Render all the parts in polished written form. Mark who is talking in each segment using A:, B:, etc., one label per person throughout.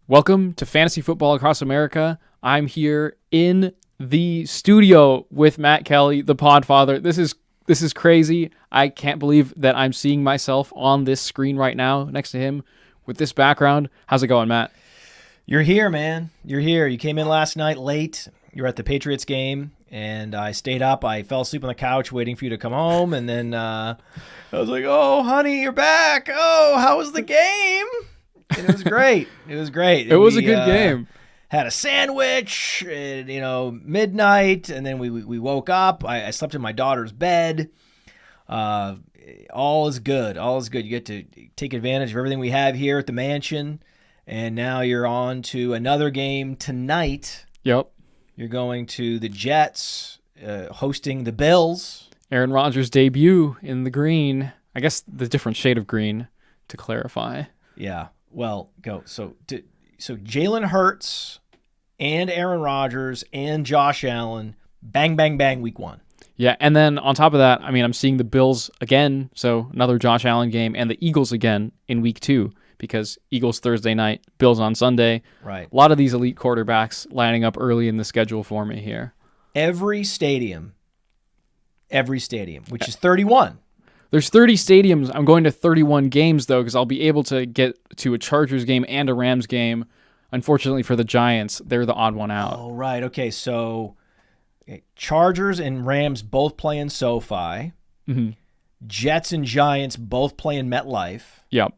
A: Welcome to Fantasy Football Across America. I'm here in the studio with Matt Kelley, the Podfather. This is crazy. I can't believe that I'm seeing myself on this screen right now next to him with this background. How's it going, Matt?
B: You're here, man. You're here. You came in last night late. You were at the Patriots game, and I stayed up. I fell asleep on the couch waiting for you to come home, and then I was like, "Oh, honey, you're back. Oh, how was the game?" And it was great. It was great.
A: It was a good game.
B: Had a sandwich at, midnight, and then we woke up. I slept in my daughter's bed. All is good. All is good. You get to take advantage of everything we have here at the mansion, and now you're on to another game tonight.
A: Yep.
B: You're going to the Jets, hosting the Bills.
A: Aaron Rodgers' debut in the green. I guess the different shade of green, to clarify.
B: Yeah. Well, go. So Jalen Hurts and Aaron Rodgers and Josh Allen, bang, bang, bang, week one.
A: Yeah, and then on top of that, I mean, I'm seeing the Bills again, so another Josh Allen game, and the Eagles again in week two, because Eagles Thursday night, Bills on Sunday.
B: Right.
A: A lot of these elite quarterbacks lining up early in the schedule for me here.
B: Every stadium, which is 31.
A: There's 30 stadiums. I'm going to 31 games, though, because I'll be able to get to a Chargers game and a Rams game. Unfortunately for the Giants, they're the odd one out.
B: Oh, right. Okay, so Chargers and Rams both play in SoFi.
A: Mm-hmm.
B: Jets and Giants both play in MetLife.
A: Yep.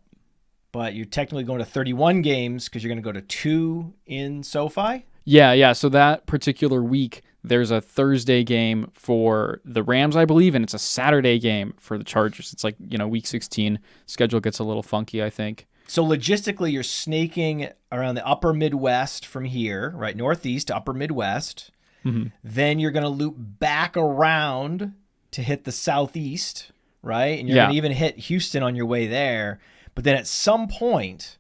B: But you're technically going to 31 games because you're going to go to 2 in SoFi?
A: Yeah. So that particular week, there's a Thursday game for the Rams, I believe, and it's a Saturday game for the Chargers. It's like, week 16. Schedule gets a little funky, I think.
B: So logistically, you're snaking around the upper Midwest from here, right? Northeast to upper Midwest.
A: Mm-hmm.
B: Then you're going to loop back around to hit the Southeast, right? And you're going to even hit Houston on your way there. But then at some point,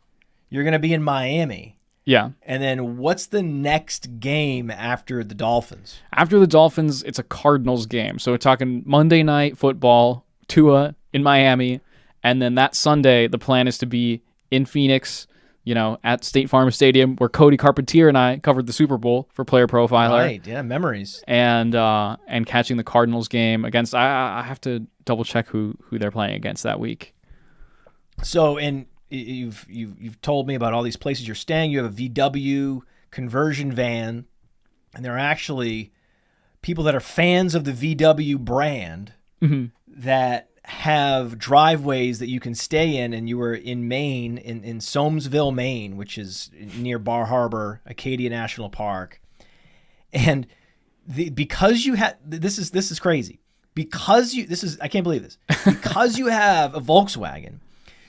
B: you're going to be in Miami.
A: Yeah.
B: And then what's the next game after the Dolphins?
A: After the Dolphins, it's a Cardinals game. So we're talking Monday Night Football, Tua in Miami. And then that Sunday, the plan is to be in Phoenix, at State Farm Stadium, where Cody Carpentier and I covered the Super Bowl for PlayerProfiler.
B: Right, yeah, memories.
A: And catching the Cardinals game against, I have to double check who they're playing against that week.
B: So, and you've told me about all these places you're staying. You have a VW conversion van, and there are actually people that are fans of the VW brand
A: mm-hmm.
B: that have driveways that you can stay in. And you were in Maine, in Somesville, Maine, which is near Bar Harbor, Acadia National Park. And because you had this is crazy. I can't believe this. Because you have a Volkswagen,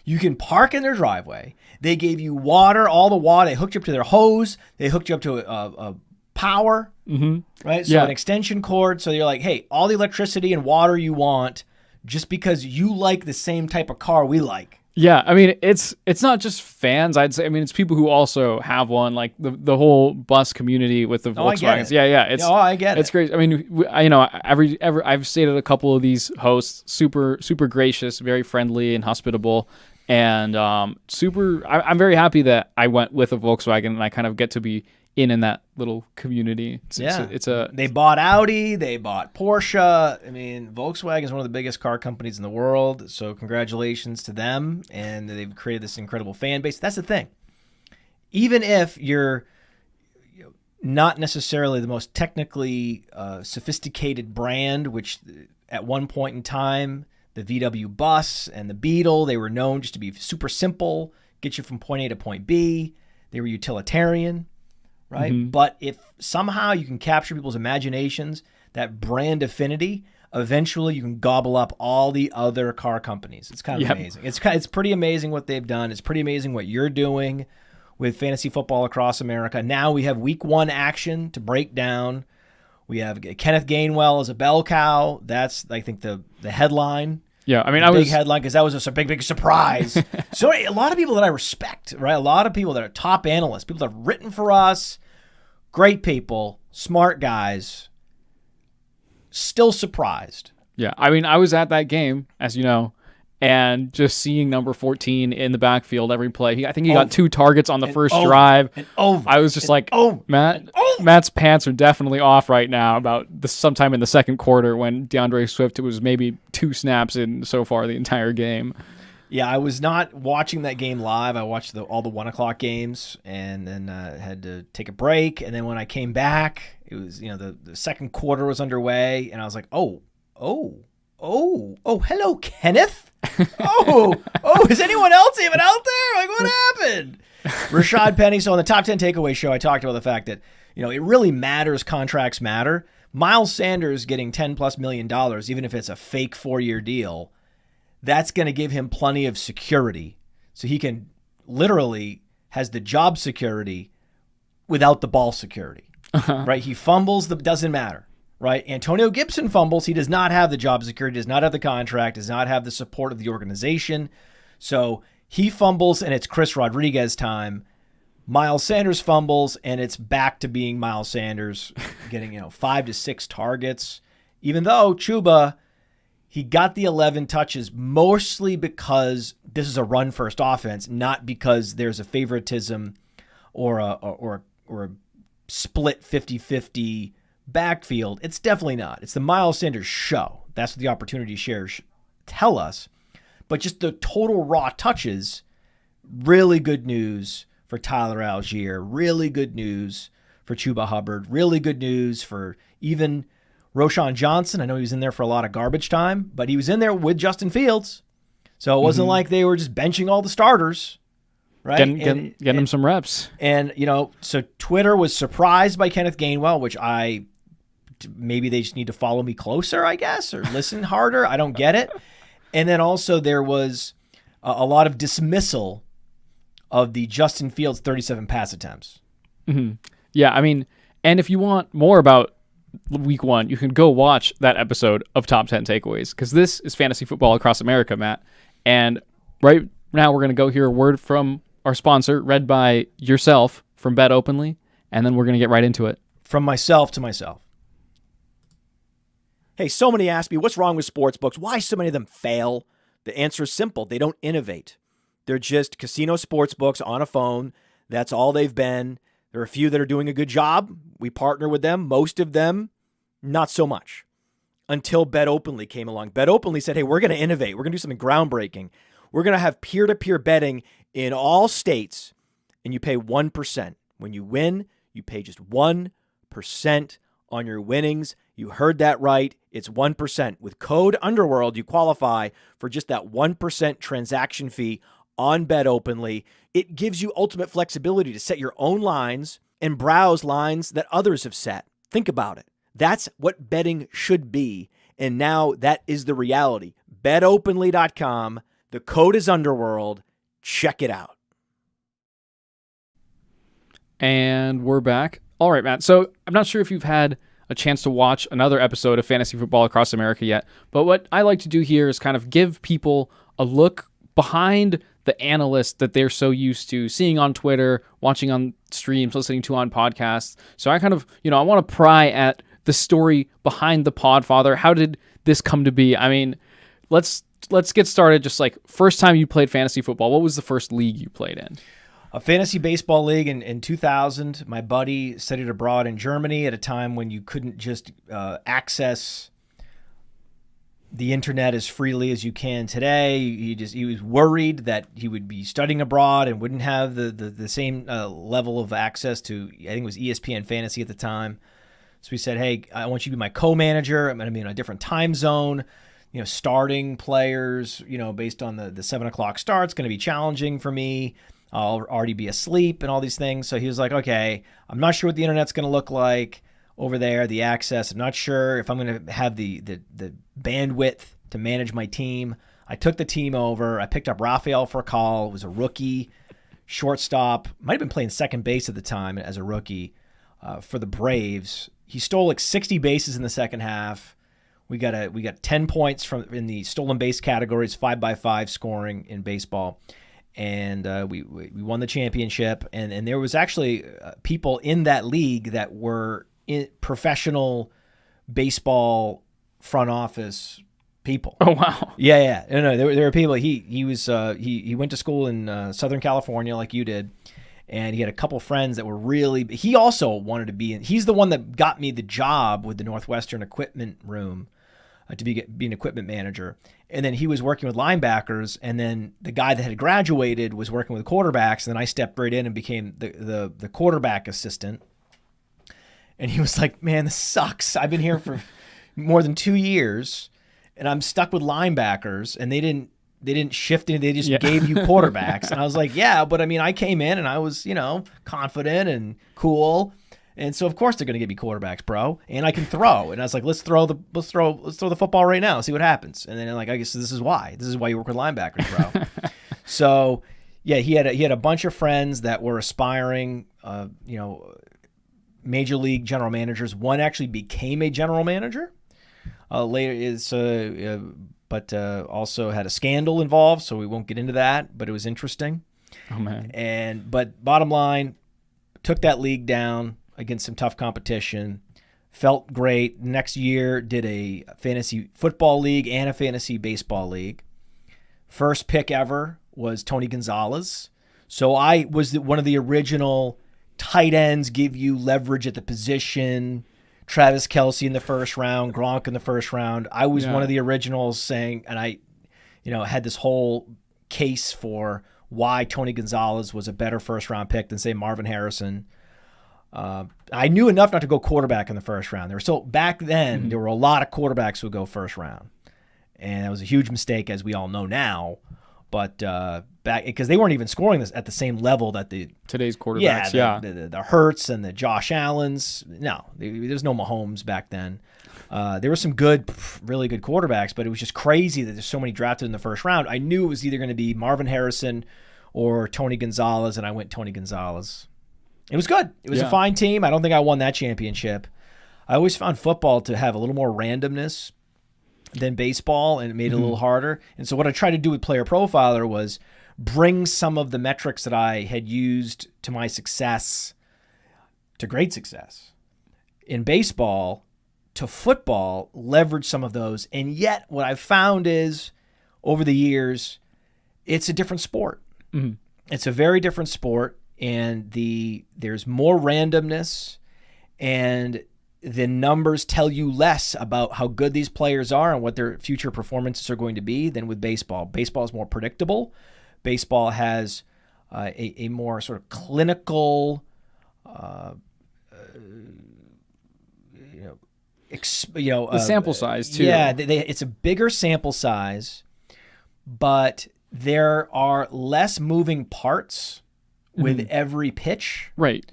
B: you can park in their driveway. They gave you water, all the water. They hooked you up to their hose. They hooked you up to a power,
A: mm-hmm.
B: right? So an extension cord. So you're like, hey, all the electricity and water you want, just because you like the same type of car we like.
A: Yeah, I mean, it's not just fans, I'd say. I mean, it's people who also have one, like the whole bus community with the Volkswagens. Yeah.
B: I get it.
A: It's great. I mean, I've stayed at a couple of these hosts, super, super gracious, very friendly and hospitable. And I'm very happy that I went with a Volkswagen and I kind of get to be in that little community.
B: They bought Audi, they bought Porsche. I mean, Volkswagen is one of the biggest car companies in the world. So congratulations to them. And they've created this incredible fan base. That's the thing. Even if you're not necessarily the most technically sophisticated brand, which at one point in time, the VW bus and the Beetle, they were known just to be super simple, get you from point A to point B. They were utilitarian, right?
A: Mm-hmm.
B: But if somehow you can capture people's imaginations, that brand affinity, eventually you can gobble up all the other car companies. It's kind of amazing. It's pretty amazing what they've done. It's pretty amazing what you're doing with fantasy football across America. Now we have week one action to break down. We have Kenneth Gainwell as a bell cow. That's, I think, the headline.
A: Yeah, I mean,
B: big headline, because that was just a big surprise. So a lot of people that I respect, right? A lot of people that are top analysts, people that have written for us, great people, smart guys, still surprised.
A: Yeah, I mean, I was at that game, as you know, and just seeing number 14 in the backfield every play. I think he got 2 targets on the first drive. I was just like, Matt's pants are definitely off right now about this sometime in the second quarter when DeAndre Swift, it was maybe 2 snaps in so far the entire game.
B: Yeah, I was not watching that game live. I watched all the 1 o'clock games and then had to take a break. And then when I came back, it was, the second quarter was underway. And I was like, oh, hello, Kenneth. Is anyone else even out there? Like, what happened? Rashad Penny. So on the Top 10 Takeaway show, I talked about the fact that, it really matters. Contracts matter. Miles Sanders getting $10+ million, even if it's a fake 4-year deal, that's going to give him plenty of security. So he can literally has the job security without the ball security, right? He fumbles, doesn't matter. Right? Antonio Gibson fumbles. He does not have the job security, does not have the contract, does not have the support of the organization. So he fumbles and it's Chris Rodriguez time. Miles Sanders fumbles and it's back to being Miles Sanders getting, 5 to 6 targets. Even though Chuba, he got the 11 touches mostly because this is a run-first offense, not because there's a favoritism or a split 50-50 backfield. It's definitely not. It's the Miles Sanders show. That's what the opportunity shares tell us. But just the total raw touches, really good news for Tyler Algier, really good news for Chuba Hubbard, really good news for even Roschon Johnson. I know he was in there for a lot of garbage time, but he was in there with Justin Fields. So it wasn't like they were just benching all the starters. Right?
A: Getting him some reps.
B: And, so Twitter was surprised by Kenneth Gainwell, which maybe they just need to follow me closer, I guess, or listen harder. I don't get it. And then also there was a lot of dismissal of the Justin Fields 37 pass attempts.
A: Mm-hmm. Yeah, I mean, and if you want more about week 1, you can go watch that episode of Top 10 Takeaways, because this is Fantasy Football Across America, Matt. And right now we're going to go hear a word from our sponsor, read by yourself from Bet Openly, and then we're going to get right into it.
B: From myself to myself. Hey, so many ask me, what's wrong with sportsbooks? Why so many of them fail? The answer is simple. They don't innovate. They're just casino sportsbooks on a phone. That's all they've been. There are a few that are doing a good job. We partner with them. Most of them, not so much. Until Bet Openly came along. Bet Openly said, hey, we're going to innovate. We're going to do something groundbreaking. We're going to have peer-to-peer betting in all states, and you pay 1%. When you win, you pay just 1% on your winnings. You heard that right. It's 1%. With code Underworld, you qualify for just that 1% transaction fee on Bet Openly. It gives you ultimate flexibility to set your own lines and browse lines that others have set. Think about it. That's what betting should be. And now that is the reality. BetOpenly.com. The code is Underworld. Check it out.
A: And we're back. All right, Matt. So I'm not sure if you've had a chance to watch another episode of Fantasy Football Across America yet, but what I like to do here is kind of give people a look behind the analysts that they're so used to seeing on Twitter, watching on streams, listening to on podcasts. So I kind of, I want to pry at the story behind the Podfather. How did this come to be? I mean, let's get started. Just like first time you played fantasy football, what was the first league you played in?
B: A fantasy baseball league in 2000. My buddy studied abroad in Germany at a time when you couldn't just access the internet as freely as you can today. He was worried that he would be studying abroad and wouldn't have the same level of access to, I think it was ESPN Fantasy at the time. So we said, hey, I want you to be my co-manager. I'm going to be in a different time zone. Starting players, based on the 7 o'clock start, it's going to be challenging for me. I'll already be asleep and all these things. So he was like, okay, I'm not sure what the internet's going to look like over there, the access. I'm not sure if I'm going to have the bandwidth to manage my team. I took the team over. I picked up Rafael Furcal. It was a rookie shortstop. Might have been playing second base at the time as a rookie for the Braves. He stole like 60 bases in the second half. We got 10 points in the stolen base categories, 5x5 scoring in baseball. And we won the championship. And there was actually people in that league that were in professional baseball front office people.
A: Oh wow.
B: Yeah. No, there were people. He went to school in Southern California like you did, and he had a couple friends that were really. He also wanted to be in. He's the one that got me the job with the Northwestern equipment room to be an equipment manager. And then he was working with linebackers, and then the guy that had graduated was working with quarterbacks, and then I stepped right in and became the quarterback assistant. And he was like, "Man, this sucks. I've been here for more than 2 years, and I'm stuck with linebackers, and they didn't shift it. They just gave you quarterbacks." And I was like, "Yeah, but I mean, I came in and I was, confident and cool. And so of course they're going to give me quarterbacks, bro, and I can throw." And I was like, let's throw the football right now, see what happens. And then like, I guess this is why you work with linebackers, bro. So yeah, he had a bunch of friends that were aspiring, major league general managers. One actually became a general manager later, but also had a scandal involved. So we won't get into that, but it was interesting.
A: Oh man.
B: But bottom line, took that league down against some tough competition, felt great. Next year, did a fantasy football league and a fantasy baseball league. First pick ever was Tony Gonzalez. So I was one of the original tight ends, give you leverage at the position. Travis Kelce in the first round, Gronk in the first round. I was one of the originals saying, and I, had this whole case for why Tony Gonzalez was a better first round pick than say Marvin Harrison. I knew enough not to go quarterback in the first round. There were still back then. There were a lot of quarterbacks who would go first round, and that was a huge mistake, as we all know now. But back because they weren't even scoring this at the same level that
A: today's quarterbacks.
B: The Hurts and the Josh Allens. No, there's no Mahomes back then. There were some really good quarterbacks, but it was just crazy that there's so many drafted in the first round. I knew it was either going to be Marvin Harrison or Tony Gonzalez, and I went Tony Gonzalez. It was good. It was a fine team. I don't think I won that championship. I always found football to have a little more randomness than baseball, and it made it a little harder. And so what I tried to do with Player Profiler was bring some of the metrics that I had used to my success, to great success, in baseball to football, leverage some of those. And yet what I've found is over the years, it's a different sport. Mm-hmm. It's a very different sport. And there's more randomness, and the numbers tell you less about how good these players are and what their future performances are going to be than with baseball. Baseball is more predictable. Baseball has a more sort of clinical,
A: the sample size too.
B: Yeah, it's a bigger sample size, but there are less moving parts with every pitch.
A: Right.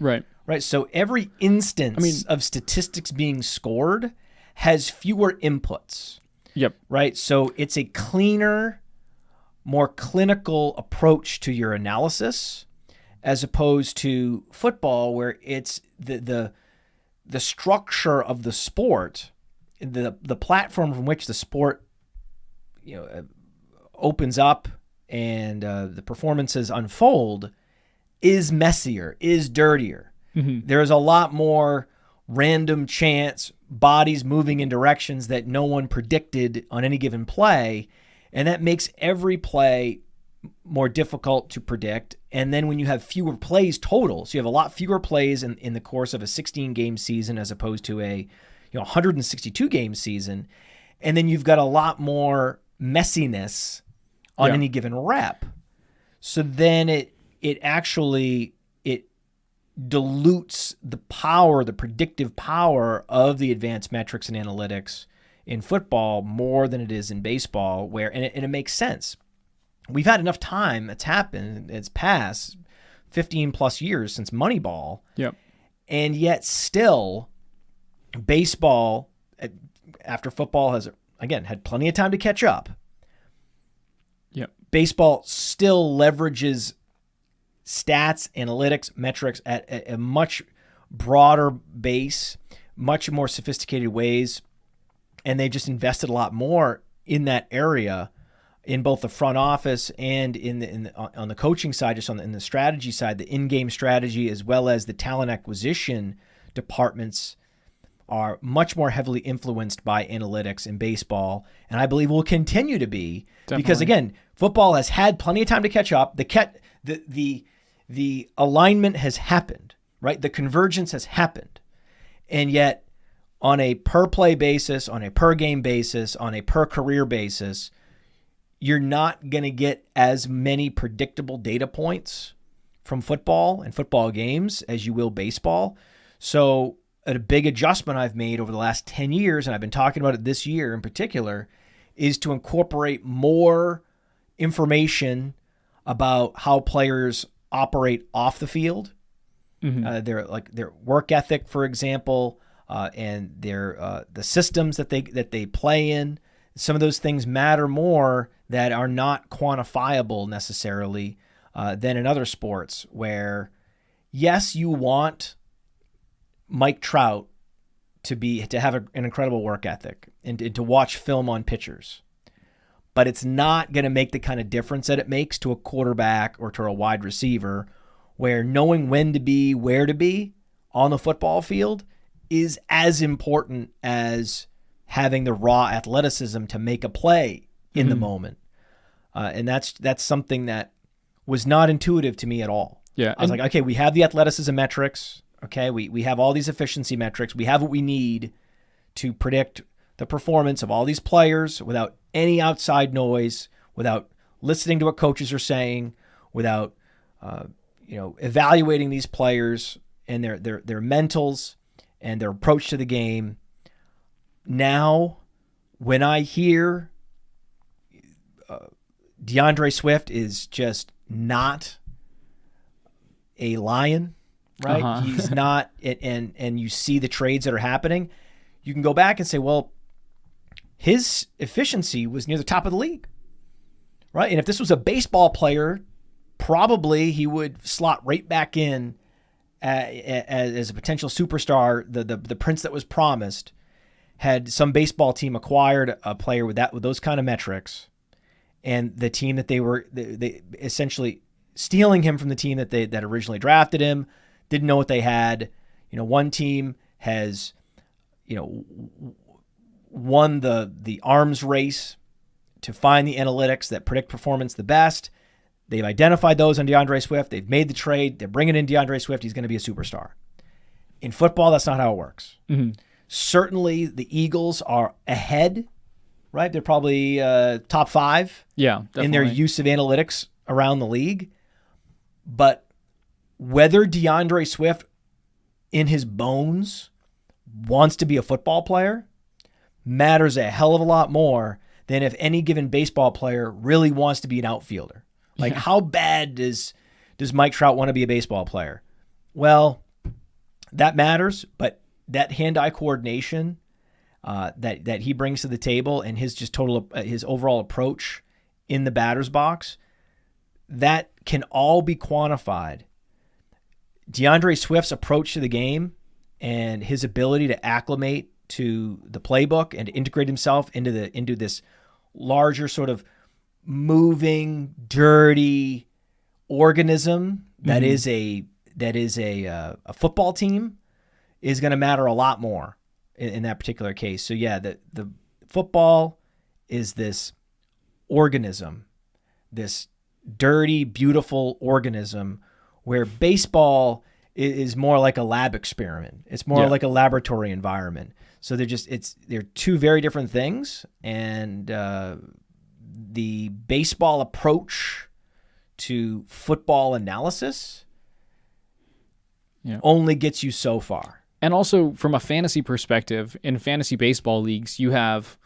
B: So every instance of statistics being scored has fewer inputs.
A: Yep.
B: Right. So it's a cleaner, more clinical approach to your analysis, as opposed to football, where it's the structure of the sport, the platform from which the sport opens up and the performances unfold is messier, is dirtier. Mm-hmm. There's a lot more random chance, bodies moving in directions that no one predicted on any given play, and that makes every play more difficult to predict. And then when you have fewer plays total, so you have a lot fewer plays in the course of a 16-game season as opposed to a 162-game season, and then you've got a lot more messiness on any given rep. So then it actually dilutes the power, the predictive power of the advanced metrics and analytics in football more than it is in baseball, and it makes sense. We've had enough time. It's happened. It's passed 15 plus years since Moneyball.
A: Yep.
B: And yet still baseball, after football has, again, had plenty of time to catch up.
A: Yep.
B: Baseball still leverages stats, analytics, metrics at a much broader base, much more sophisticated ways, and they've just invested a lot more in that area, in both the front office and on the coaching side, just in the strategy side, the in-game strategy, as well as the talent acquisition departments are much more heavily influenced by analytics in baseball, and I believe will continue to be.
A: Definitely.
B: Because again, football has had plenty of time to catch up. The alignment has happened, right? The convergence has happened. And yet on a per play basis, on a per game basis, on a per career basis, you're not going to get as many predictable data points from football and football games as you will baseball. So a big adjustment I've made over the last 10 years, and I've been talking about it this year in particular, is to incorporate more information about how players operate off the field. Their work ethic, for example, and their the systems that they play in. Some of those things matter more that are not quantifiable necessarily than in other sports where, yes, you want Mike Trout to have an incredible work ethic and to watch film on pitchers. But it's not going to make the kind of difference that it makes to a quarterback or to a wide receiver, where knowing when to be, where to be on the football field is as important as having the raw athleticism to make a play in the moment. And that's something that was not intuitive to me at all.
A: Yeah.
B: I was like, okay, we have the athleticism metrics. Okay, we have all these efficiency metrics. We have what we need to predict the performance of all these players without any outside noise, without listening to what coaches are saying, without evaluating these players and their mentals and their approach to the game. Now, when I hear DeAndre Swift is just not a lion, right? He's not, and you see the trades that are happening, you can go back and say, well, his efficiency was near the top of the league, right? And if this was a baseball player, probably he would slot right back in as a potential superstar, the prince that was promised. Had some baseball team acquired a player with those kind of metrics, and the team that they essentially stealing him from the team that originally drafted him didn't know what they had. One team has won the arms race to find the analytics that predict performance the best. They've identified those on DeAndre Swift. They've made the trade. They're bringing in DeAndre Swift. He's going to be a superstar. In football, that's not how it works. Certainly, the Eagles are ahead, right? They're probably top 5 in their use of analytics around the league. But whether DeAndre Swift in his bones wants to be a football player matters a hell of a lot more than if any given baseball player really wants to be an outfielder. Like, how bad does Mike Trout want to be a baseball player? Well, that matters, but that hand-eye coordination that he brings to the table and his overall approach in the batter's box, that can all be quantified. DeAndre Swift's approach to the game and his ability to acclimate to the playbook and to integrate himself into this larger sort of moving, dirty organism that is a football team is going to matter a lot more in that particular case. So yeah, the football is this organism, this dirty, beautiful organism, where baseball is more like a lab experiment. It's more like a laboratory environment. So they're two very different things, and the baseball approach to football analysis only gets you so far.
A: And also from a fantasy perspective, in fantasy baseball leagues, you have,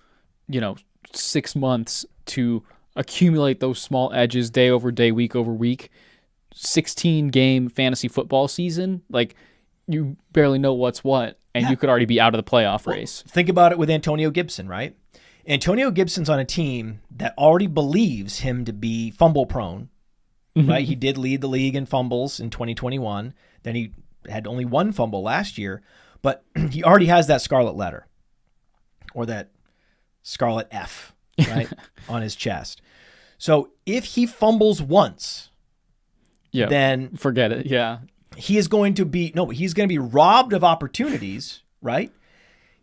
A: 6 months to accumulate those small edges day over day, week over week. 16-game fantasy football season, like, you barely know what's what, and you could already be out of the playoff race.
B: Think about it with Antonio Gibson, right? Antonio Gibson's on a team that already believes him to be fumble prone, right? He did lead the league in fumbles in 2021. Then he had only one fumble last year, but he already has that scarlet letter or that scarlet F, right, on his chest. So if he fumbles once, then
A: forget it. Yeah.
B: He's going to be robbed of opportunities, right,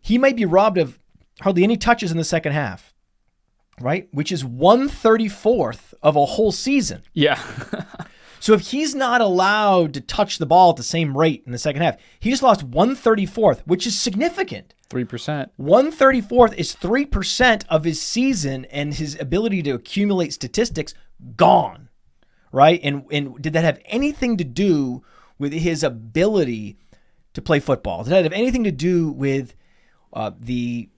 B: he might be robbed of hardly any touches in the second half, right? Which is 1/34th of a whole season.
A: Yeah.
B: So if he's not allowed to touch the ball at the same rate in the second half, he just lost 1/34th, which is significant.
A: 3%.
B: 1/34th is 3% of his season, and his ability to accumulate statistics gone, right? And did that have anything to do with his ability to play football? Did that have anything to do with the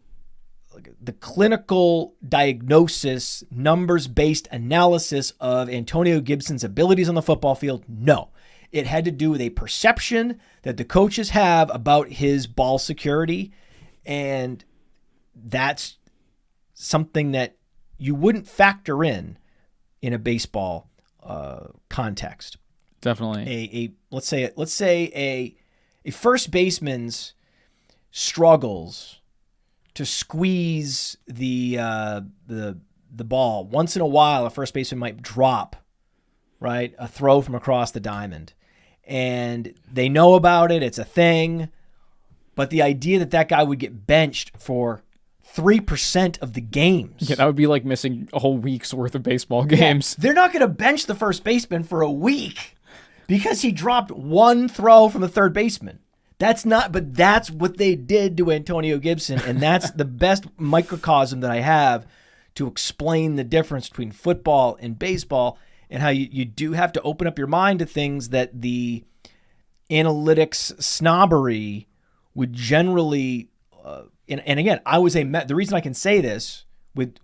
B: clinical diagnosis, numbers-based analysis of Antonio Gibson's abilities on the football field? No. It had to do with a perception that the coaches have about his ball security, and that's something that you wouldn't factor in a baseball context.
A: Definitely.
B: Let's say a first baseman's struggles to squeeze the ball. Once in a while, a first baseman might drop, right? A throw from across the diamond. And they know about it. It's a thing. But the idea that guy would get benched for 3% of the games.
A: Yeah, that would be like missing a whole week's worth of baseball games.
B: Yeah, they're not going to bench the first baseman for a week because he dropped one throw from the third baseman. That's what they did to Antonio Gibson, and that's the best microcosm that I have to explain the difference between football and baseball, and how you do have to open up your mind to things that the analytics snobbery would generally, and again, the reason I can say this with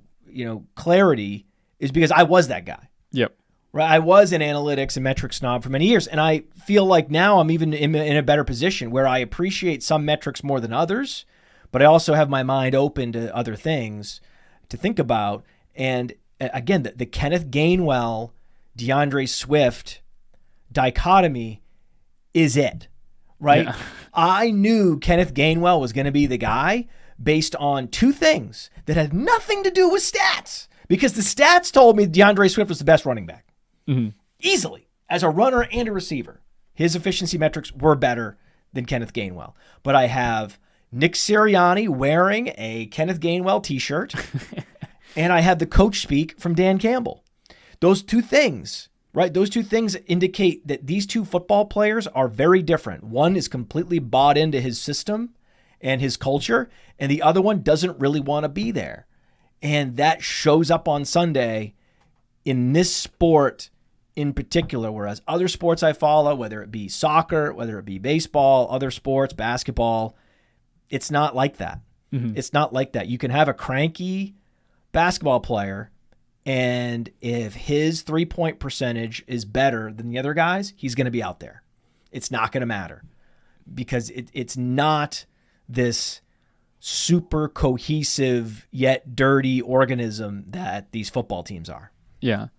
B: clarity is because I was that guy.
A: Yep.
B: Right, I was an analytics and metrics snob for many years, and I feel like now I'm even in a better position where I appreciate some metrics more than others, but I also have my mind open to other things to think about. And again, the Kenneth Gainwell, DeAndre Swift dichotomy is it, right?
A: Yeah.
B: I knew Kenneth Gainwell was going to be the guy based on two things that had nothing to do with stats, because the stats told me DeAndre Swift was the best running back. Mm-hmm. Easily, as a runner and a receiver. His efficiency metrics were better than Kenneth Gainwell. But I have Nick Sirianni wearing a Kenneth Gainwell t-shirt, and I have the coach speak from Dan Campbell. Those two things, right? Those two things indicate that these two football players are very different. One is completely bought into his system and his culture, and the other one doesn't really want to be there. And that shows up on Sunday in this sport in particular, whereas other sports I follow, whether it be soccer, whether it be baseball, other sports, basketball, it's not like that. Mm-hmm. It's not like that. You can have a cranky basketball player, and if his three-point percentage is better than the other guys, he's going to be out there. It's not going to matter because it's not this super cohesive yet dirty organism that these football teams are.
A: Yeah.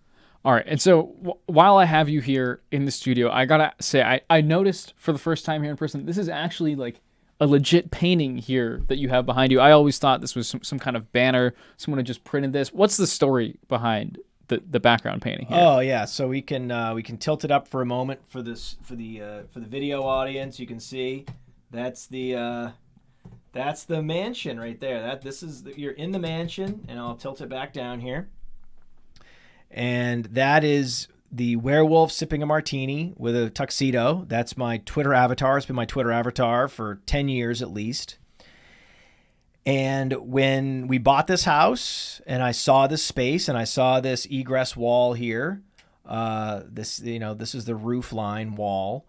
A: All right. And so while I have you here in the studio, I got to say, I noticed for the first time here in person, this is actually like a legit painting here that you have behind you. I always thought this was some kind of banner. Someone had just printed this. What's the story behind the background painting here?
B: Oh yeah. So we can tilt it up for a moment for the video audience. You can see that's the mansion right there. You're in the mansion, and I'll tilt it back down here. And that is the werewolf sipping a martini with a tuxedo. That's my Twitter avatar. It's been my Twitter avatar for 10 years at least. And when we bought this house and I saw this space and I saw this egress wall here, this is the roof line wall,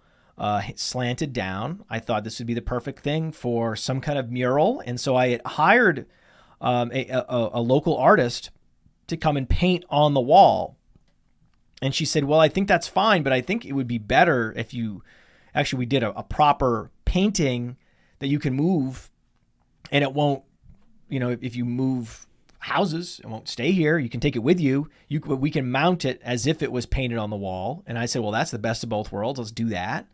B: slanted down. I thought this would be the perfect thing for some kind of mural. And so I had hired a local artist to come and paint on the wall. And she said, well, I think that's fine, but I think it would be better if we did a proper painting that you can move, and it won't, if you move houses, it won't stay here. You can take it with you. We can mount it as if it was painted on the wall. And I said, well, that's the best of both worlds. Let's do that.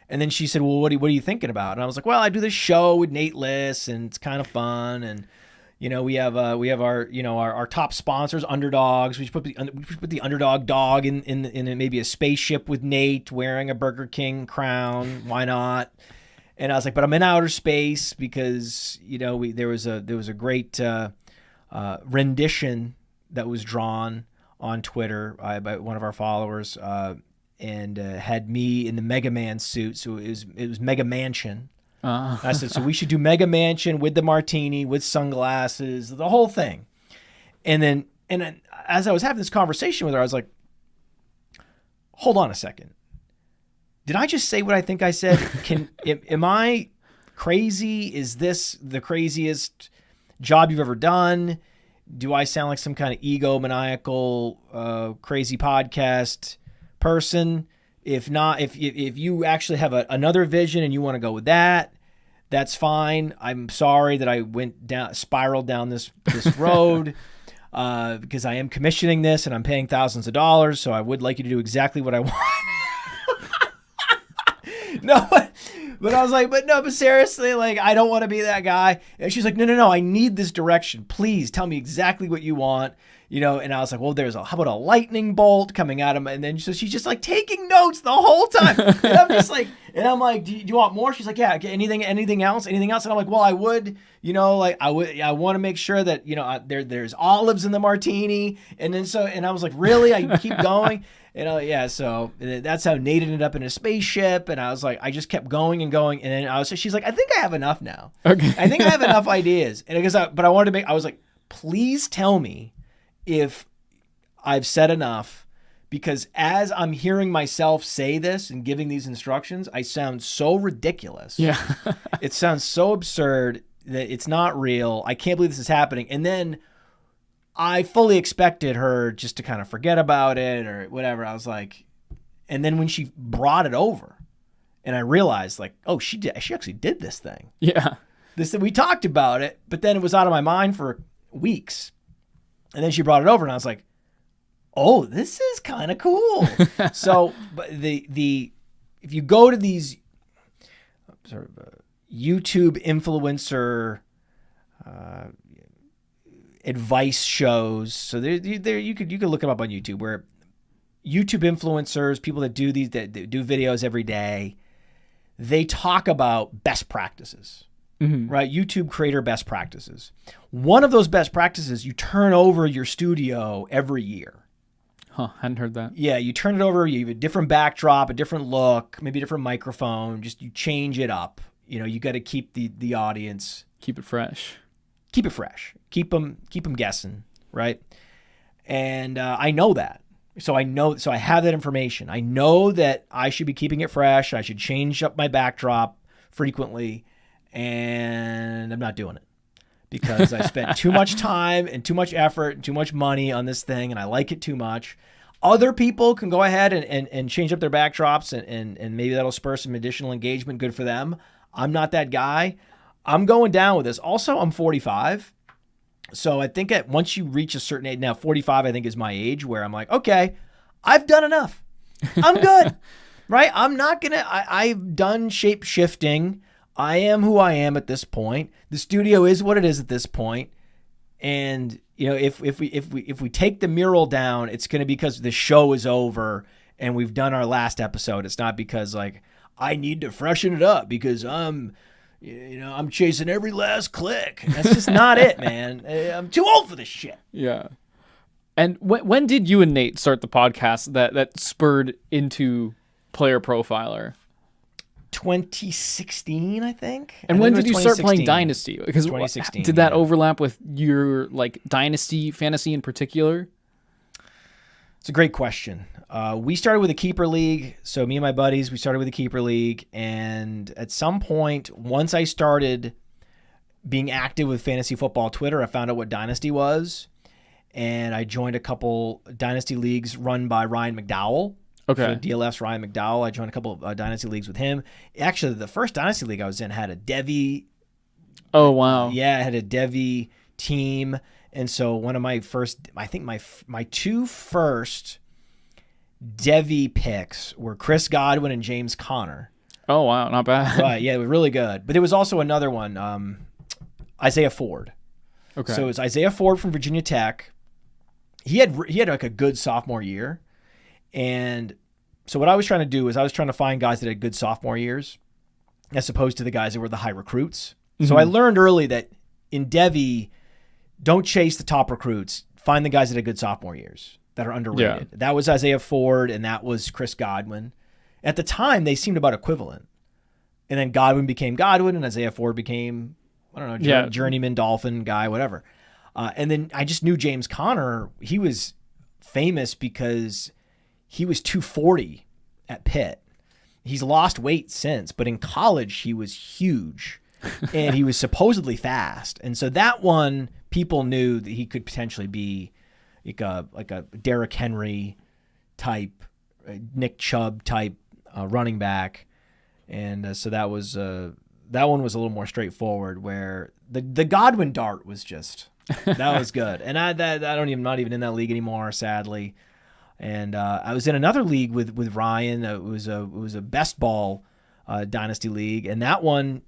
B: And then she said, well, what are you thinking about? And I was like, well, I do this show with Nate Liss, and it's kind of fun. And we have our top sponsors, Underdogs. We put the Underdog dog in maybe a spaceship with Nate wearing a Burger King crown. Why not? And I was like, but I'm in outer space because, there was a great rendition that was drawn on Twitter by one of our followers, and had me in the Mega Man suit. So it was Mega Mansion. I said, so we should do Mega Mansion with the martini, with sunglasses, the whole thing. And then as I was having this conversation with her, I was like, hold on a second. Did I just say what I think I said? Am I crazy? Is this the craziest job you've ever done? Do I sound like some kind of egomaniacal, crazy podcast person? If not, if you actually have another vision and you want to go with that, that's fine. I'm sorry that I spiraled down this road, because I am commissioning this and I'm paying thousands of dollars. So I would like you to do exactly what I want. No, but I was like, but seriously, like, I don't want to be that guy. And she's like, no, I need this direction. Please tell me exactly what you want. And I was like, well, how about a lightning bolt coming at him? And then so she's just like taking notes the whole time. And I'm just like, do you want more? She's like, yeah, anything else? And I'm like, well, I would, I want to make sure that, there's olives in the martini. And I was like, really? I keep going. So that's how Nate ended up in a spaceship. And I was like, I just kept going and going. And then she's like, I think I have enough now.
A: Okay.
B: I think I have enough ideas. And I was like, please tell me if I've said enough, because as I'm hearing myself say this and giving these instructions, I sound so ridiculous.
A: Yeah.
B: It sounds so absurd that it's not real. I can't believe this is happening. And then I fully expected her just to kind of forget about it or whatever. I was like, and then when she brought it over and I realized, like, oh, she actually did this thing.
A: Yeah.
B: We talked about it, but then it was out of my mind for weeks. And then she brought it over and I was like, oh, this is kind of cool. So, but if you go to these sort of YouTube influencer advice shows, so you could look them up on YouTube, where YouTube influencers, people that do do videos every day, they talk about best practices. Mm-hmm. Right? YouTube creator best practices. One of those best practices, you turn over your studio every year.
A: Huh, hadn't heard that.
B: Yeah, you turn it over, you have a different backdrop, a different look, maybe a different microphone, just you change it up. You got to keep the audience.
A: Keep it fresh.
B: Keep it fresh. Keep them guessing, right? And I know that. So I have that information. I know that I should be keeping it fresh. I should change up my backdrop frequently. And I'm not doing it because I spent too much time and too much effort and too much money on this thing, and I like it too much. Other people can go ahead and change up their backdrops, and maybe that'll spur some additional engagement. Good for them. I'm not that guy. I'm going down with this. Also, I'm 45. So I think once you reach a certain age, now 45 I think is my age, where I'm like, okay, I've done enough. I'm good. Right? I'm not going to, I've done shape shifting. I am who I am at this point. The studio is what it is at this point. And if we take the mural down, it's going to be because the show is over and we've done our last episode. It's not because like I need to freshen it up because I'm chasing every last click. That's just not it, man. I'm too old for this shit.
A: Yeah. And when did you and Nate start the podcast that spurred into Player Profiler?
B: 2016, I think.
A: And when did you start playing Dynasty? Because
B: 2016.
A: Did that overlap with your Dynasty fantasy in particular?
B: It's a great question. We started with a keeper league. So me and my buddies, we started with a keeper league. And at some point, once I started being active with fantasy football Twitter, I found out what Dynasty was. And I joined a couple Dynasty leagues run by Ryan McDowell.
A: Okay.
B: So DLF's Ryan McDowell. I joined a couple of Dynasty leagues with him. Actually, the first Dynasty league I was in had a Devy.
A: Oh, wow.
B: Yeah, it had a Devy team. And so one of my first, I think my two first Devy picks were Chris Godwin and James Conner.
A: Oh, wow. Not bad.
B: Right. Yeah, it was really good. But there was also another one, Isaiah Ford.
A: Okay.
B: So it was Isaiah Ford from Virginia Tech. He had like a good sophomore year. And so what I was trying to do is I was trying to find guys that had good sophomore years. as opposed to the guys that were the high recruits. So I learned early that in Devy, don't chase the top recruits. Find the guys that had good sophomore years that are underrated. Yeah. That was Isaiah Ford, and that was Chris Godwin. At the time, they seemed about equivalent. And then Godwin became Godwin, and Isaiah Ford became, I don't know, journeyman, Dolphin guy, whatever. And then I just knew James Conner. He was famous because he was 240 at Pitt. He's lost weight since, but in college, he was huge. And he was supposedly fast. And so that one, people knew that he could potentially be like a Derrick Henry type, Nick Chubb type running back. And so that one was a little more straightforward, where the Godwin dart was just, that was good. And I'm not even in that league anymore, sadly. And I was in another league with Ryan. It was a best ball dynasty league. And that one,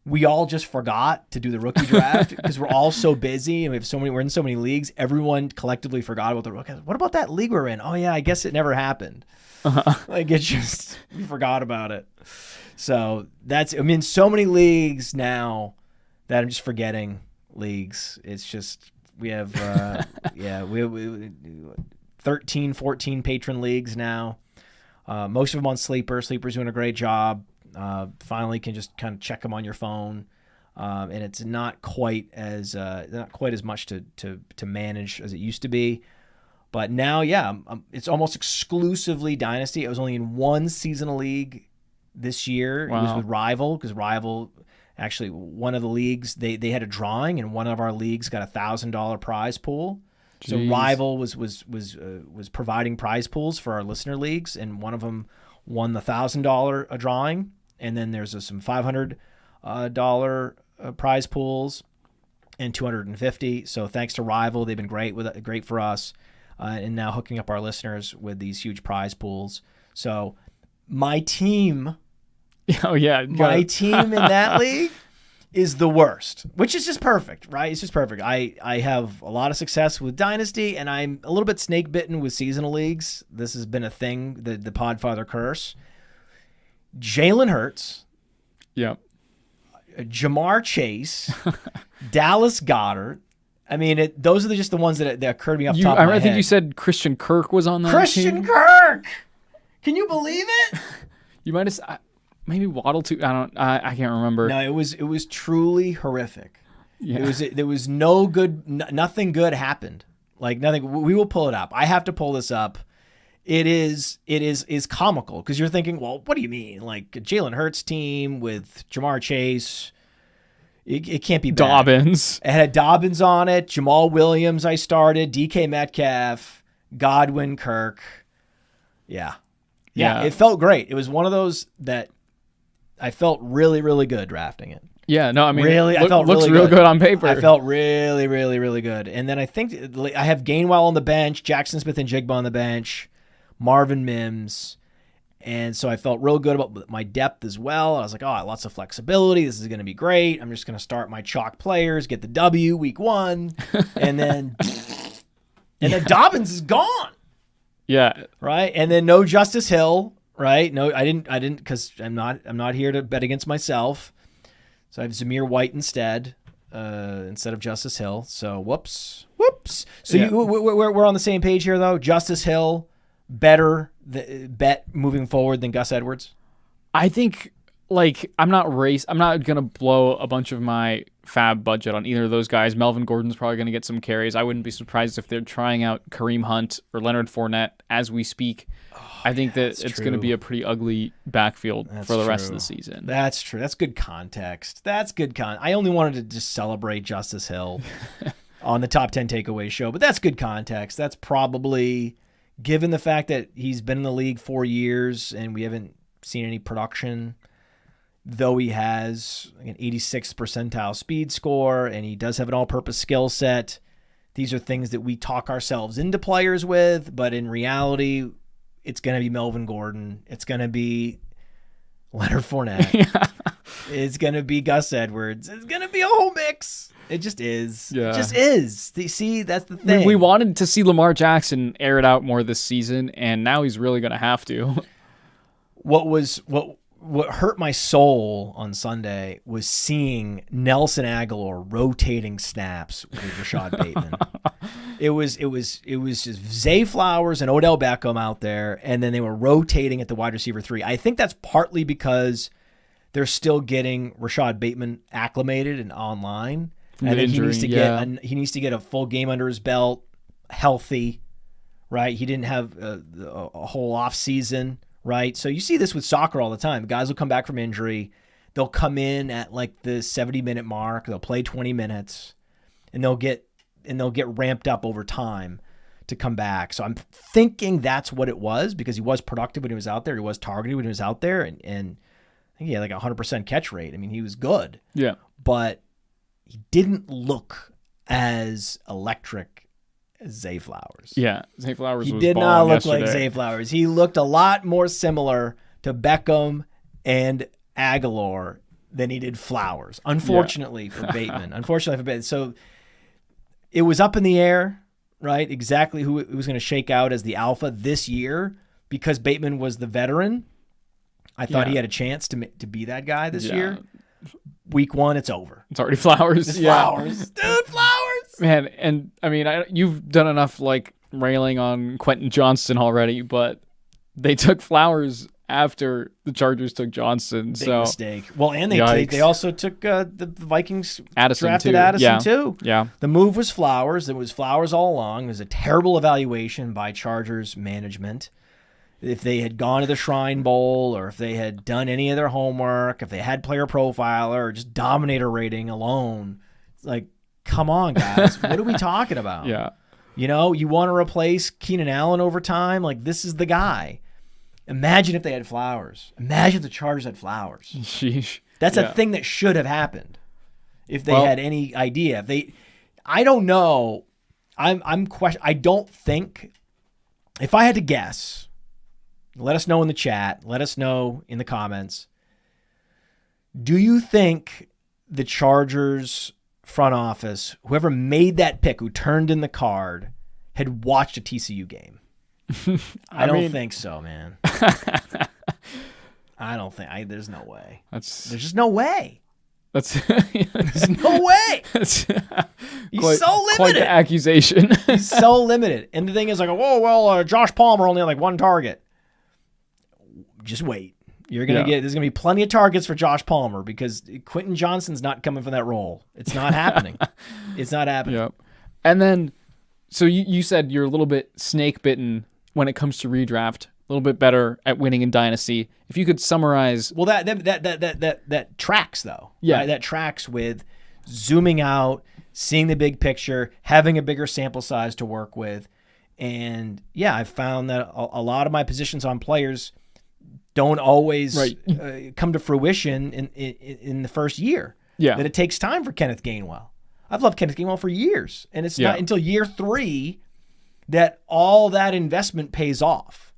B: we all just forgot to do the rookie draft because we're all so busy and we're in so many leagues. Everyone collectively forgot about the rookie. What about that league we're in? Oh yeah, I guess it never happened. Like it's just, we forgot about it. So I'm in so many leagues now that I'm just forgetting leagues. It's just, we have, we 13, 14 patron leagues now. Most of them on Sleeper. Sleeper's doing a great job. Finally can just kind of check them on your phone. And it's not quite as much to manage as it used to be. But now, it's almost exclusively Dynasty. I was only in one seasonal league this year. Wow. It was with Rival, because Rival, actually, one of the leagues, they had a drawing, and one of our leagues got $1,000 prize pool. Jeez. So Rival was providing prize pools for our listener leagues, and one of them won the $1,000 drawing, and then there's some $500 prize pools and $250. So thanks to Rival, they've been great for us. And now hooking up our listeners with these huge prize pools. So my team, my team in that league is the worst, which is just perfect, right? It's just perfect. I have a lot of success with Dynasty, and I'm a little bit snake bitten with seasonal leagues. This has been a thing, the Podfather curse. Jalen Hurts.
A: Yep.
B: Jamar Chase. Dallas Goedert. I mean, those are just the ones that occurred to me off the top of my head.
A: I think you said Christian Kirk was on that
B: Christian Kirk! Can you believe it?
A: You might have maybe Waddle too. I can't remember.
B: No, it was truly horrific.
A: Yeah.
B: There was no good, nothing good happened. Like nothing. We will pull it up. I have to pull this up. It is comical because you're thinking, well, what do you mean? Like a Jalen Hurts team with Jamar Chase. It can't be bad.
A: Dobbins.
B: It had Dobbins on it. Jamal Williams I started. DK Metcalf. Godwin, Kirk. Yeah. It felt great. It was one of those that I felt really, really good drafting it.
A: Yeah, no, I mean,
B: I felt
A: looks
B: really
A: real good on paper.
B: I felt really, really, really good. And then I think I have Gainwell on the bench, Jackson Smith and Jigba on the bench, Marvin Mims. And so I felt real good about my depth as well. I was like, lots of flexibility. This is going to be great. I'm just going to start my chalk players, get the W week 1, and then then Dobbins is gone.
A: Yeah.
B: Right? And then no Justice Hill, right? No, I didn't cuz I'm not here to bet against myself. So I have Zamir White instead of Justice Hill. So whoops. So we're on the same page here though. Justice Hill better bet moving forward than Gus Edwards?
A: I think, I'm not going to blow a bunch of my fab budget on either of those guys. Melvin Gordon's probably going to get some carries. I wouldn't be surprised if they're trying out Kareem Hunt or Leonard Fournette as we speak. I think that it's going to be a pretty ugly backfield for the rest of the season.
B: That's true. That's good context. I only wanted to just celebrate Justice Hill on the Top 10 Takeaways show, but that's good context. That's probably... Given the fact that he's been in the league 4 years and we haven't seen any production, though he has an 86th percentile speed score and he does have an all-purpose skill set, these are things that we talk ourselves into players with, but in reality, it's going to be Melvin Gordon. It's going to be Leonard Fournette.
A: Yeah.
B: It's going to be Gus Edwards. It's going to be a whole mix. It just is.
A: Yeah.
B: It just is. See, that's the thing.
A: We wanted to see Lamar Jackson air it out more this season, and now he's really going to have to.
B: what hurt my soul on Sunday was seeing Nelson Aguilar rotating snaps with Rashad Bateman. It was just Zay Flowers and Odell Beckham out there, and then they were rotating at the wide receiver 3. I think that's partly because they're still getting Rashad Bateman acclimated and online. I think he needs to get a full game under his belt, healthy, right? He didn't have a whole off season, right? So you see this with soccer all the time. Guys will come back from injury. They'll come in at like the 70-minute mark. They'll play 20 minutes, and they'll get ramped up over time to come back. So I'm thinking that's what it was, because he was productive when he was out there. He was targeted when he was out there, and I think he had like a 100% catch rate. I mean, he was good.
A: Yeah.
B: But he didn't look as electric as Zay Flowers.
A: Yeah, Zay Flowers
B: He
A: was
B: did not look
A: yesterday.
B: like Zay Flowers. He looked a lot more similar to Beckham and Aguilar than he did Flowers, unfortunately for Bateman. So it was up in the air, right? Exactly who it was going to shake out as the alpha this year, because Bateman was the veteran. I thought he had a chance to be that guy this year. Week 1, it's over.
A: It's already Flowers.
B: It's Flowers. Dude, Flowers.
A: Man, and I mean, you've done enough like railing on Quentin Johnston already, but they took Flowers after the Chargers took Johnson.
B: Big mistake. Well, and they also took the Vikings drafted Addison too.
A: Yeah.
B: The move was Flowers. It was Flowers all along. It was a terrible evaluation by Chargers management. If they had gone to the Shrine Bowl, or if they had done any of their homework, if they had PlayerProfiler or just Dominator rating alone, it's like, come on, guys. What are we talking about?
A: Yeah.
B: You know, you want to replace Keenan Allen over time? Like, this is the guy. Imagine if they had Flowers. Imagine if the Chargers had Flowers.
A: Sheesh.
B: That's a thing that should have happened if they had any idea. I don't know. I don't think, if I had to guess, let us know in the chat. Let us know in the comments. Do you think the Chargers front office, whoever made that pick, who turned in the card, had watched a TCU game? I don't think so, man. I don't think. There's no way. There's just no way. There's no way. He's so limited.
A: Quite the accusation.
B: He's so limited. And the thing is, like, Josh Palmer only had like 1 target. Just wait. You're gonna there's gonna be plenty of targets for Josh Palmer, because Quentin Johnston's not coming for that role. It's not happening. It's not happening.
A: Yep. And then, so you said you're a little bit snake bitten when it comes to redraft, a little bit better at winning in Dynasty. If you could summarize,
B: well, that tracks though.
A: Yeah,
B: right? That tracks with zooming out, seeing the big picture, having a bigger sample size to work with, and I've found that a lot of my positions on players don't always come to fruition in the first year. Yeah. That it takes time for Kenneth Gainwell. I've loved Kenneth Gainwell for years, and it's not until year 3 that all that investment pays off.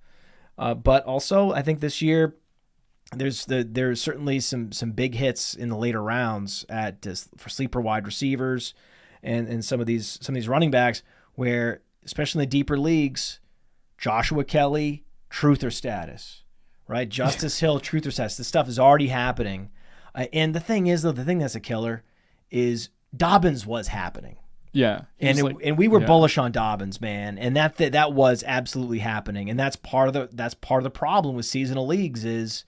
B: But also, I think this year there's certainly some big hits in the later rounds for sleeper wide receivers and some of these running backs, where, especially in the deeper leagues, Joshua Kelley, truther status. Right, Justice Hill, truth or status. This stuff is already happening, and the thing is, though, the thing that's a killer is Dobbins was happening.
A: Yeah,
B: and we were bullish on Dobbins, man, and that was absolutely happening, and that's part of the problem with seasonal leagues is,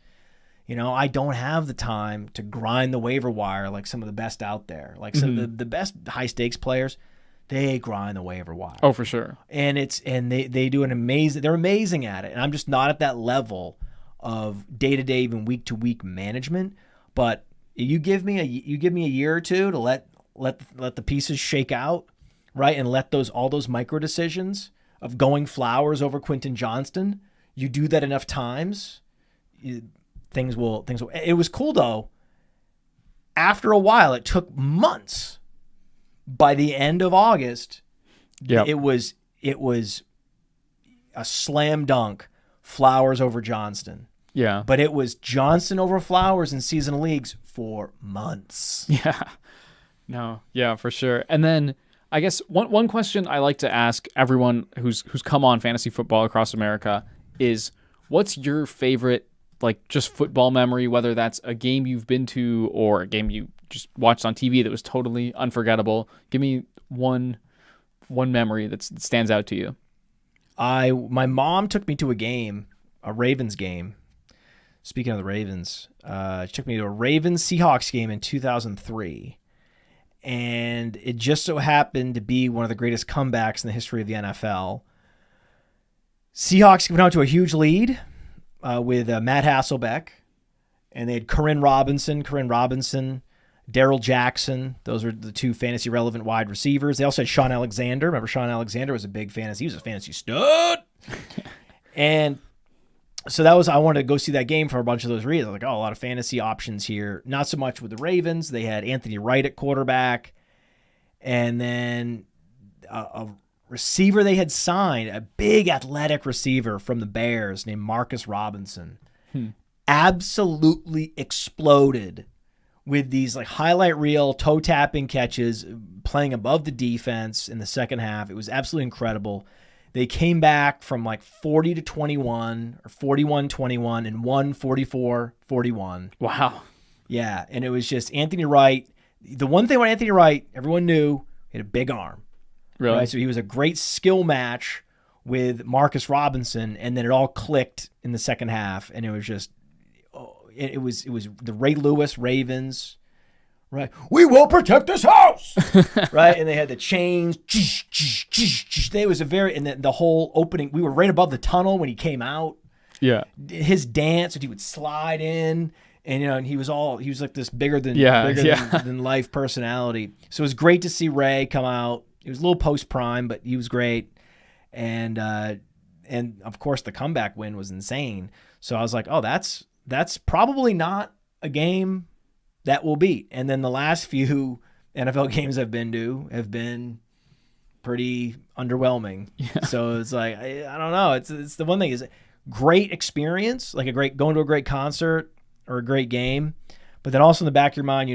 B: I don't have the time to grind the waiver wire like some of the best out there, like some of the best high stakes players. They grind the waiver wire.
A: Oh, for sure.
B: And they do they're amazing at it, and I'm just not at that level of day-to-day, even week-to-week management. But you give me a year or two to let the pieces shake out, right? And let all those micro decisions of going Flowers over Quentin Johnston, you do that enough times, things will. It was cool though. After a while, it took months. By the end of August, it was a slam dunk, Flowers over Johnston.
A: Yeah.
B: But it was Johnston over Flowers in seasonal leagues for months.
A: Yeah. No. Yeah, for sure. And then I guess one question I like to ask everyone who's come on fantasy football across America is, what's your favorite like just football memory, whether that's a game you've been to or a game you just watched on TV that was totally unforgettable. Give me one memory that stands out to you.
B: My mom took me to a Ravens game. Speaking of the Ravens, she took me to a Ravens-Seahawks game in 2003. And it just so happened to be one of the greatest comebacks in the history of the NFL. Seahawks went out to a huge lead with Matt Hasselbeck. And they had Corinne Robinson, Darrell Jackson. Those were the two fantasy-relevant wide receivers. They also had Sean Alexander. Remember, Sean Alexander was a big fantasy. He was a fantasy stud. And so I wanted to go see that game for a bunch of those reasons. I was like, a lot of fantasy options here. Not so much with the Ravens. They had Anthony Wright at quarterback. And then a receiver they had signed, a big athletic receiver from the Bears named Marcus Robinson. Absolutely exploded with these like highlight reel, toe-tapping catches, playing above the defense in the second half. It was absolutely incredible. They came back from like 40-21 or 41-21 and won 44-41.
A: Wow.
B: Yeah, and it was just Anthony Wright. The one thing about Anthony Wright, everyone knew he had a big arm.
A: Really?
B: Right? So he was a great skill match with Marcus Robinson, and then it all clicked in the second half, and it was just it was the Ray Lewis Ravens, right? We will protect this house, right? And they had the chains. It was and then the whole opening. We were right above the tunnel when he came out.
A: Yeah,
B: his dance, he would slide in, and and he was like this bigger than than life personality. So it was great to see Ray come out. He was a little post prime, but he was great, and of course the comeback win was insane. So I was like, oh, that's probably not a game that we'll beat. And then the last few NFL games I've been to have been pretty underwhelming. Yeah. So it's like, I don't know. It's the one thing is great experience, like going to a great concert or a great game. But then also in the back of your mind,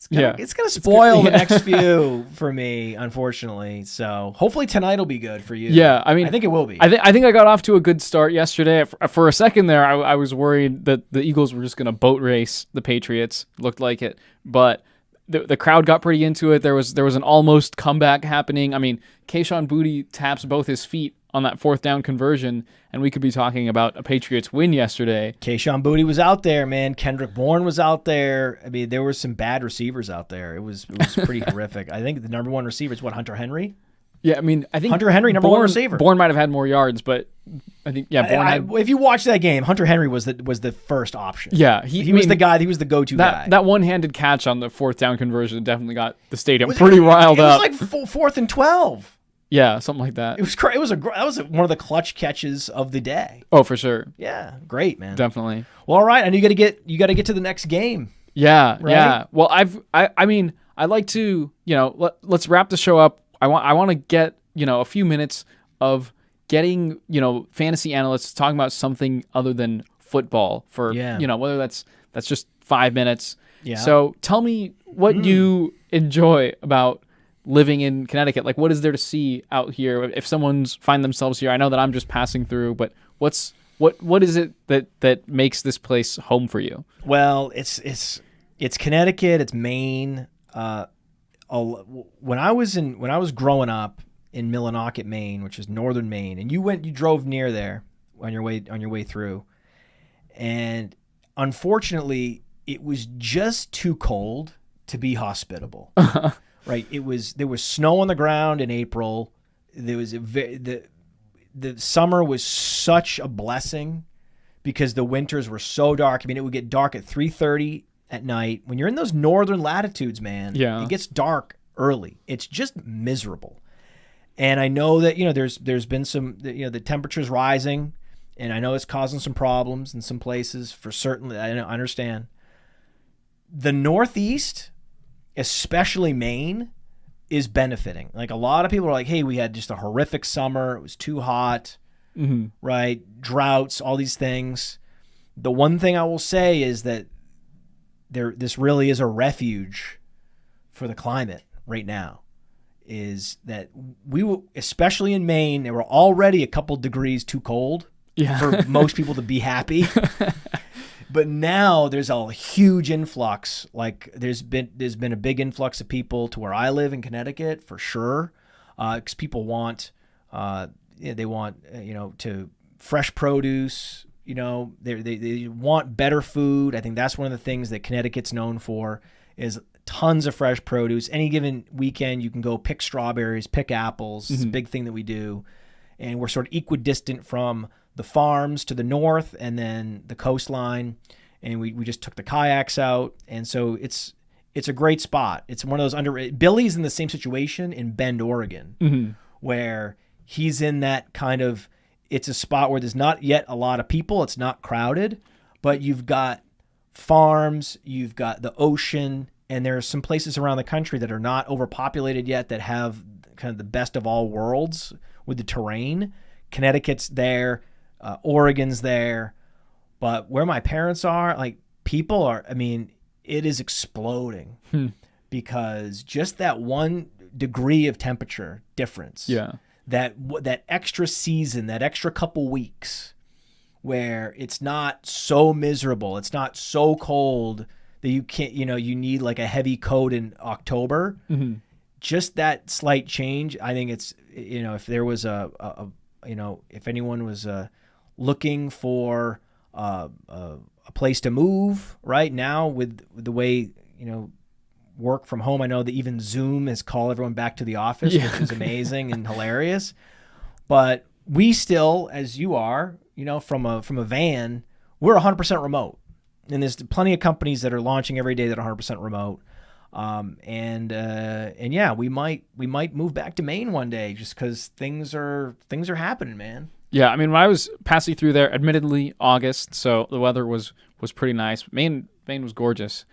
B: it's going to spoil the next few for me, unfortunately. So hopefully tonight will be good for you.
A: Yeah, I mean,
B: I think it will be.
A: I think I got off to a good start yesterday. For a second there, I was worried that the Eagles were just going to boat race the Patriots. Looked like it, but the crowd got pretty into it. There was an almost comeback happening. I mean, Kayshon Boutte taps both his feet on that fourth down conversion, and we could be talking about a Patriots win yesterday.
B: Kayshon Boutte was out there, man. Kendrick Bourne was out there. I mean, there were some bad receivers out there. It was pretty horrific. I think the number one receiver is Hunter Henry?
A: Yeah, I mean, I think
B: Hunter Henry, number one receiver.
A: Bourne might have had more yards, but I think Bourne
B: if you watch that game, Hunter Henry was the first option.
A: Yeah,
B: he was the guy. He was the go-to guy.
A: That one-handed catch on the fourth down conversion definitely got the stadium pretty riled up.
B: It was like 4th and 12.
A: Yeah, something like that.
B: It was crazy. That was one of the clutch catches of the day.
A: Oh, for sure.
B: Yeah, great, man.
A: Definitely.
B: Well, all right, and you got to get to the next game.
A: Yeah,
B: right?
A: Yeah. Well, I mean, I'd like to, let's wrap the show up. I want to get, a few minutes of getting, fantasy analysts talking about something other than football for, whether that's just 5 minutes.
B: Yeah.
A: So tell me what you enjoy about living in Connecticut. Like, what is there to see out here? If someone's find themselves here, I know that I'm just passing through, but what is it that makes this place home for you?
B: Well, it's Connecticut, it's Maine. When I was growing up in Millinocket, Maine, which is northern Maine, and you drove near there on your way through, and unfortunately, it was just too cold to be hospitable. Right, there was snow on the ground in April. There was the summer was such a blessing because the winters were so dark. I mean, it would get dark at 3:30 at night. When you're in those northern latitudes, man, it gets dark early. It's just miserable. And I know that there's been some the temperature's rising, and I know it's causing some problems in some places for certain. I understand. The Northeast, especially Maine, is benefiting. Like a lot of people are like, hey, we had just a horrific summer. It was too hot, right? Droughts, all these things. The one thing I will say is that this really is a refuge for the climate right now, is that especially in Maine, they were already a couple degrees too cold for most people to be happy. But now there's a huge influx. Like there's been a big influx of people to where I live in Connecticut for sure, because people want they want to fresh produce. They want better food. I think that's one of the things that Connecticut's known for is tons of fresh produce. Any given weekend, you can go pick strawberries, pick apples. It's a big thing that we do. And we're sort of equidistant from the farms to the north and then the coastline. And we just took the kayaks out. And so it's a great spot. It's one of those underrated. Billy's in the same situation in Bend, Oregon, where he's in that kind of, it's a spot where there's not yet a lot of people. It's not crowded, but you've got farms, you've got the ocean, and there are some places around the country that are not overpopulated yet that have kind of the best of all worlds with the terrain. Connecticut's there, Oregon's there, but where my parents are, like people are, I mean, it is exploding because just that 1 degree of temperature difference, that extra season, that extra couple weeks where it's not so miserable, it's not so cold that you can't, you need like a heavy coat in October. Just that slight change, I think it's, if there was if anyone was looking for a place to move right now with the way, work from home, I know that even Zoom has called everyone back to the office, which is amazing and hilarious. But we still, as you are, from a van, we're 100% remote. And there's plenty of companies that are launching every day that are 100% remote. And yeah, we might move back to Maine one day just because things are happening, man.
A: Yeah, I mean, when I was passing through there, admittedly August, so the weather was pretty nice. Maine was gorgeous,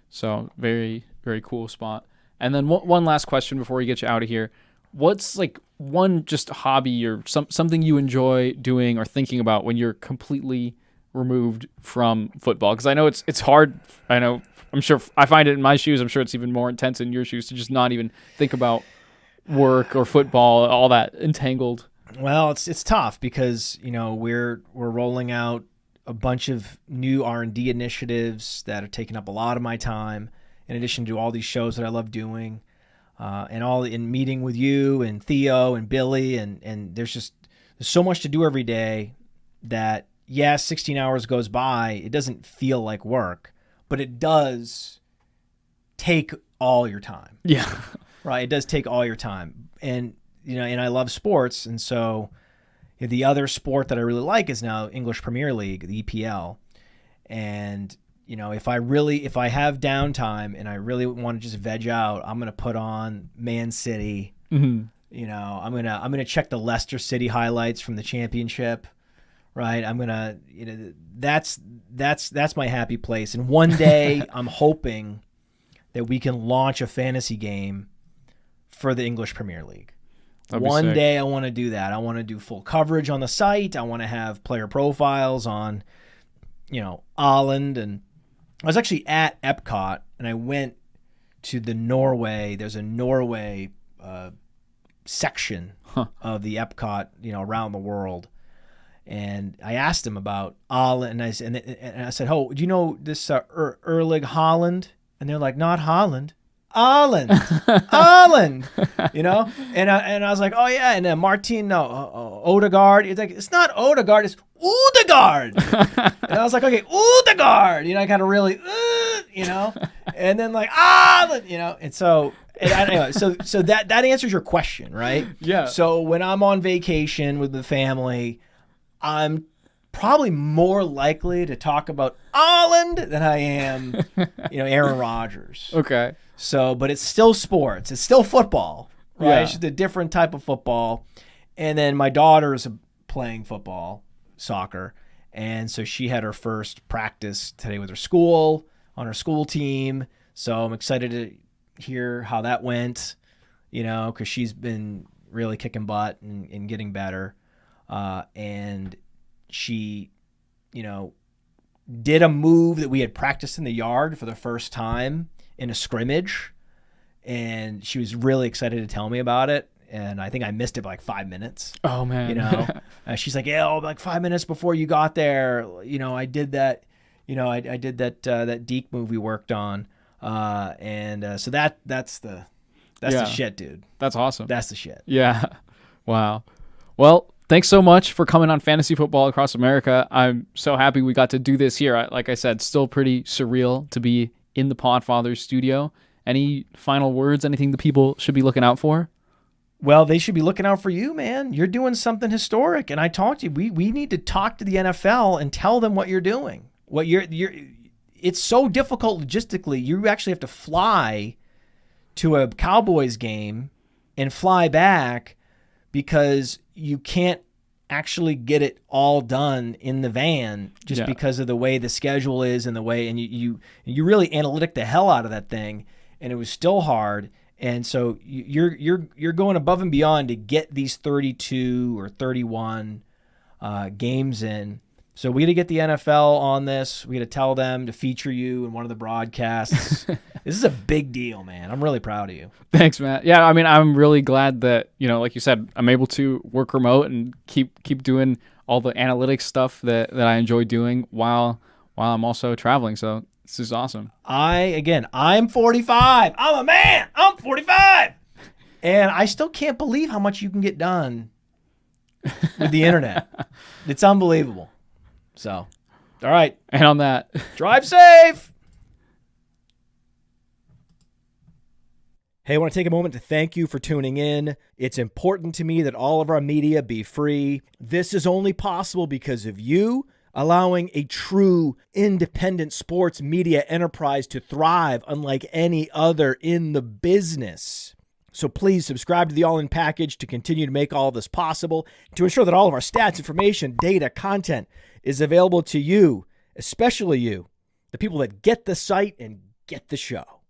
A: so very, very cool spot. And then one last question before we get you out of here: what's like one just hobby or something you enjoy doing or thinking about when you're completely removed from football? Because I know it's hard. I'm sure I find it in my shoes. I'm sure it's even more intense in your shoes to just not even think about work or football, all that entangled.
B: Well, it's tough because we're rolling out a bunch of new R&D initiatives that are taking up a lot of my time, in addition to all these shows that I love doing, and all in meeting with you and Theo and Billy, and there's so much to do every day that 16 hours goes by, it doesn't feel like work, but it does take all your time.
A: Yeah.
B: Right. It does take all your time. And I love sports. And so the other sport that I really like is now English Premier League, the EPL. And, if I have downtime and I really want to just veg out, I'm going to put on Man City. I'm going to check the Leicester City highlights from the championship. Right. I'm going to, that's my happy place. And one day I'm hoping that we can launch a fantasy game for the English Premier League. One day I want to do that. I want to do full coverage on the site. I want to have player profiles on, Holland. And I was actually at Epcot and I went to the Norway. There's a Norway section of the Epcot, around the world. And I asked him about Holland, and I said, "Oh, do you know this Erling Haaland?" And they're like, "Not Holland, Holland, Holland," And I was like, "Oh yeah," and then Martin, Odegaard. It's like, it's not Odegaard, it's Odegaard. And I was like, "Okay, Odegaard," I kind of really, and then like Holland, and so. Anyway, so that answers your question, right?
A: Yeah.
B: So when I'm on vacation with the family, I'm probably more likely to talk about Holland than I am, Aaron Rodgers.
A: Okay.
B: So, but it's still sports. It's still football, right?
A: Yeah.
B: It's just a different type of football. And then my daughter's playing football, soccer. And so she had her first practice today with her school, on her school team. So I'm excited to hear how that went, because she's been really kicking butt and getting better. And she, did a move that we had practiced in the yard for the first time in a scrimmage. And she was really excited to tell me about it. And I think I missed it by like 5 minutes.
A: Oh, man.
B: She's like, yeah, like 5 minutes before you got there, I did that. I did that Deke move we worked on, so that's the shit, dude.
A: That's awesome.
B: That's the shit.
A: Yeah. Wow. Well, thanks so much for coming on Fantasy Football Across America. I'm so happy we got to do this here. Like I said, still pretty surreal to be in the Podfather studio. Any final words? Anything the people should be looking out for?
B: Well, they should be looking out for you, man. You're doing something historic. And I talked to you. We need to talk to the NFL and tell them what you're doing. It's so difficult logistically. You actually have to fly to a Cowboys game and fly back because you can't actually get it all done in the van just because of the way the schedule is and the way, and you really analytic the hell out of that thing, and it was still hard. And so you're going above and beyond to get these 32 or 31 games in. So we got to get the NFL on this. We got to tell them to feature you in one of the broadcasts. This is a big deal, man. I'm really proud of you.
A: Thanks, Matt. Yeah, I mean, I'm really glad that, like you said, I'm able to work remote and keep doing all the analytics stuff that I enjoy doing while I'm also traveling. So this is awesome.
B: I'm 45. I'm a man. I'm 45. And I still can't believe how much you can get done with the internet. It's unbelievable. So, all right.
A: And on that,
B: drive safe. Hey, I want to take a moment to thank you for tuning in. It's important to me that all of our media be free. This is only possible because of you allowing a true independent sports media enterprise to thrive unlike any other in the business. So please subscribe to the All In Package to continue to make all of this possible, to ensure that all of our stats, information, data, content is available to you, especially you, the people that get the site and get the show.